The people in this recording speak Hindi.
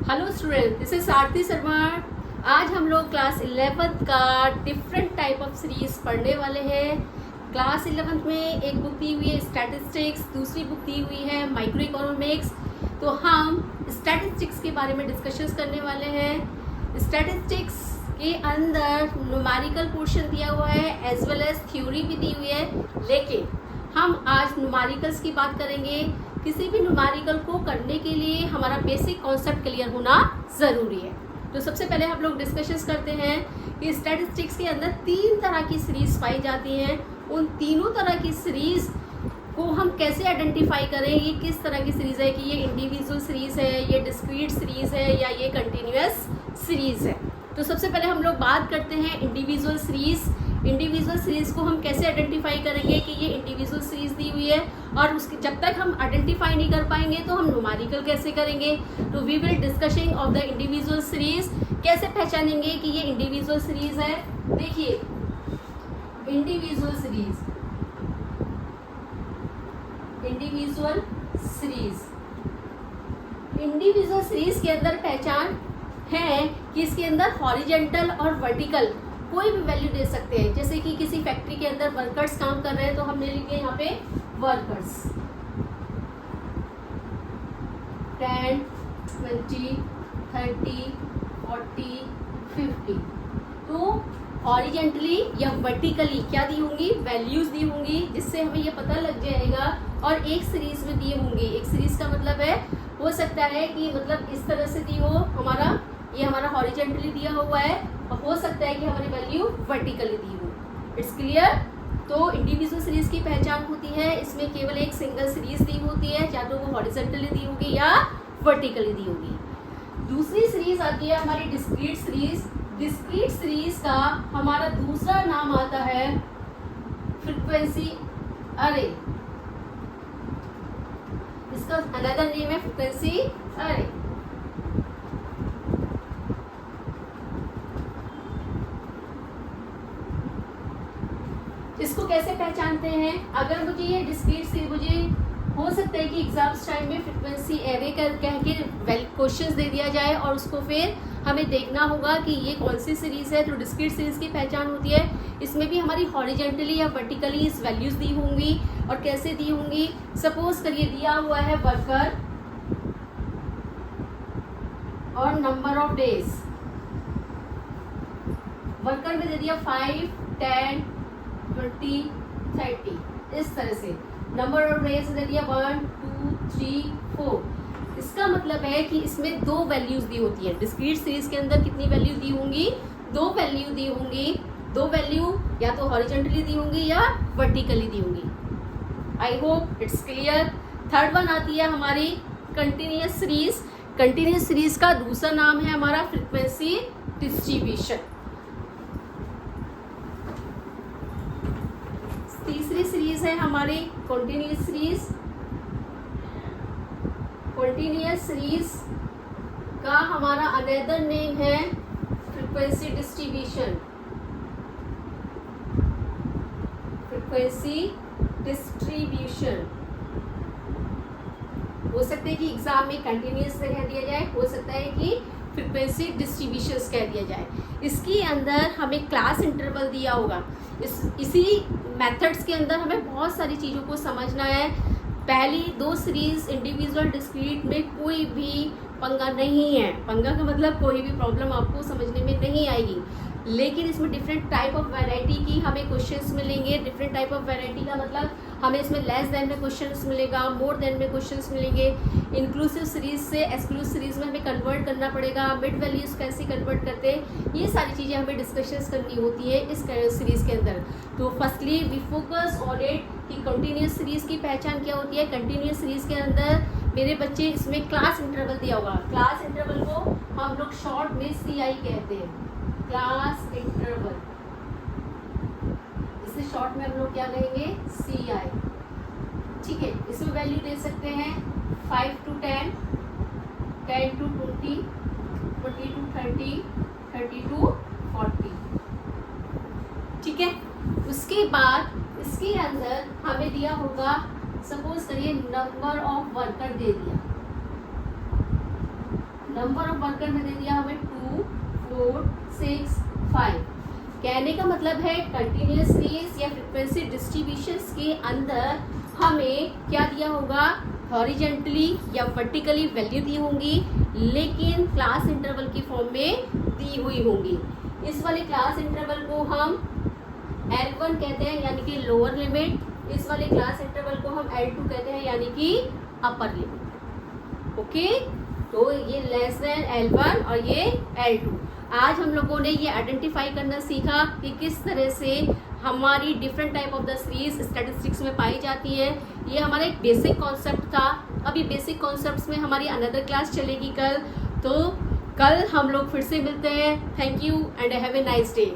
हेलो स्टूडेंट, दिस इज आरती शर्मा। आज हम लोग क्लास 11th का डिफरेंट टाइप ऑफ सीरीज पढ़ने वाले हैं। क्लास 11th में एक बुक दी हुई है स्टैटिस्टिक्स, दूसरी बुक दी हुई है माइक्रो इकोनॉमिक्स। तो हम स्टैटिस्टिक्स के बारे में डिस्कशंस करने वाले हैं। स्टैटिस्टिक्स के अंदर न्यूमेरिकल पोर्शन दिया हुआ है एज वेल एज थ्योरी भी दी हुई है, लेकिन हम आज न्यूमेरिकल्स की बात करेंगे। किसी भी न्यूमेरिकल को करने के लिए हमारा बेसिक कॉन्सेप्ट क्लियर होना ज़रूरी है। तो सबसे पहले हम लोग डिस्कशंस करते हैं कि स्टैटिस्टिक्स के अंदर 3 तरह की सीरीज पाई जाती हैं। उन तीनों तरह की सीरीज को हम कैसे आइडेंटिफाई करें, ये किस तरह की सीरीज़ है, कि ये इंडिविजुअल सीरीज़ है, ये डिस्क्रीट सीरीज़ है, या ये कंटिन्यूस सीरीज़ है। तो सबसे पहले हम लोग बात करते हैं इंडिविजुअल सीरीज़। इंडिविजुअल सीरीज़ को हम कैसे आइडेंटिफाई करेंगे कि ये इंडिविजुअल सीरीज़ दी हुई है, और उसके जब तक हम आइडेंटिफाई नहीं कर पाएंगे तो हम न्यूमेरिकल कैसे करेंगे। तो we will discussing of the individual series. कैसे पहचानेंगे कि ये इंडिविजुअल सीरीज़ है। देखिए, इंडिविजुअल सीरीज़ इंडिविजुअल सीरीज़ के अंदर पहचान है कि इसके अंदर हॉरिजेंटल और वर्टिकल कोई भी वैल्यू दे सकते हैं। जैसे कि किसी फैक्ट्री के अंदर वर्कर्स काम कर रहे हैं तो हमने लिखे यहाँ पे वर्कर्स 10, 20, 30, 40, 50। तो हॉरिजेंटली या वर्टिकली क्या दी होंगी, वैल्यूज दी होंगी, जिससे हमें ये पता लग जाएगा। और एक सीरीज में दिए होंगे। एक सीरीज का मतलब है, हो सकता है कि मतलब इस तरह से दी हो, ये हमारा हॉरिजेंटली दिया हुआ है, और हो सकता है कि हमारी वैल्यू वर्टिकली दी हो। It's clear. तो इंडिविजुअल सीरीज की पहचान होती है, इसमें केवल एक सिंगल सीरीज दी होती है, या तो वो हॉरिजेंटली दी होगी या वर्टिकली दी होगी। दूसरी सीरीज आती है हमारी डिस्क्रीट सीरीज। डिस्क्रीट सीरीज का हमारा दूसरा नाम आता है फ्रीक्वेंसी अरे। इसका अनदर नेम है फ्रीक्वेंसी अरे। इसको कैसे पहचानते हैं? अगर मुझे ये डिस्क्रीट सीरीज, मुझे हो सकता है कि एग्जाम्स टाइम में फ्रीक्वेंसी एरे कह के क्वेश्चंस दे दिया जाए, और उसको फिर हमें देखना होगा कि ये कौन सी सीरीज़ है। तो डिस्क्रीट सीरीज़ की पहचान होती है, इसमें भी हमारी हॉरिजेंटली या वर्टिकली इस वैल्यूज़ दी होंगी। और कैसे दी होंगी? सपोज करिए दिया हुआ है वर्कर और नंबर ऑफ डेज। वर्कर में दे दिया 5, 10, 20, 30, इस तरह से। नंबर ऑफ डेज दे दिया 1, 2, 3, 4। इसका मतलब है कि इसमें 2 वैल्यूज दी होती है। डिस्क्रीट सीरीज के अंदर कितनी वैल्यू दी होंगी? 2 वैल्यू दी होंगी। 2 वैल्यू या तो हॉरिजेंटली दी होंगी या वर्टिकली दी होंगी। I hope it's clear. Third one आती है हमारी कंटिन्यूस सीरीज। कंटिन्यूस सीरीज का दूसरा नाम है हमारा फ्रीक्वेंसी डिस्ट्रीब्यूशन। तीसरी सीरीज है हमारी कॉन्टिन्यूस सीरीज। कॉन्टिन्यूस सीरीज का हमारा अनदर नेम है फ्रीक्वेंसी डिस्ट्रीब्यूशन। फ्रीक्वेंसी डिस्ट्रीब्यूशन हो सकता है कि एग्जाम में कंटिन्यूस कह दिया जाए, हो सकता है कि फ्रीक्वेंसी डिस्ट्रीब्यूशंस कह दिया जाए। इसके अंदर हमें क्लास इंटरवल दिया होगा। इसी मेथड्स के अंदर हमें बहुत सारी चीज़ों को समझना है। पहली 2 सीरीज इंडिविजुअल डिस्क्रीट में कोई भी पंगा नहीं है। पंगा का मतलब कोई भी प्रॉब्लम आपको समझने में नहीं आएगी, लेकिन इसमें डिफरेंट टाइप ऑफ वैरायटी की हमें क्वेश्चंस मिलेंगे। डिफरेंट टाइप ऑफ वैरायटी का मतलब हमें इसमें लेस देन में क्वेश्चंस मिलेगा, मोर देन में क्वेश्चंस मिलेंगे। इंक्लूसिव सीरीज से एक्सक्लूसिव सीरीज में हमें कन्वर्ट करना पड़ेगा। मिड वैल्यूज कैसे कन्वर्ट करते हैं, ये सारी चीज़ें हमें डिस्कशंस करनी होती है इस सीरीज़ के अंदर। तो firstly we focus on it कि कंटिन्यूस सीरीज़ की पहचान क्या होती है। कंटिन्यूस सीरीज़ के अंदर मेरे बच्चे इसमें क्लास इंटरवल दिया होगा। क्लास इंटरवल को हम लोग शॉर्ट में CI कहते हैं, क्लास इंटरवल। इसे शॉर्ट में हम लोग क्या कहेंगे? CI। ठीक है, इसमें वैल्यू दे सकते हैं 5 to 10, 10 to 20, 20 to 30, 30 to 40। ठीक है, उसके बाद इसके अंदर हमें दिया होगा, सपोज करिए नंबर ऑफ वर्कर दे दिया। नंबर ऑफ वर्कर में दे दिया हमें 2, 4, 6, 5। कहने का मतलब है कंटिन्यूअस सीरीज या फ्रीक्वेंसी डिस्ट्रीब्यूशंस के अंदर हमें क्या दिया होगा, हॉरिजेंटली या वर्टिकली वैल्यू दी होंगी, लेकिन क्लास इंटरवल की फॉर्म में दी हुई होंगी। इस वाले क्लास इंटरवल को हम L1 कहते हैं यानी कि लोअर लिमिट, इस वाले क्लास इंटरवल को हम L2 कहते हैं यानी कि अपर लिमिट। ओके, तो ये लेस देन L1 और ये L2। आज हम लोगों ने ये आइडेंटिफाई करना सीखा कि किस तरह से हमारी different type of the series statistics में पाई जाती है। ये हमारा एक बेसिक कॉन्सेप्ट था। अभी बेसिक कॉन्सेप्ट्स में हमारी अनदर क्लास चलेगी कल, तो कल हम लोग फिर से मिलते हैं। Thank you and have a nice day.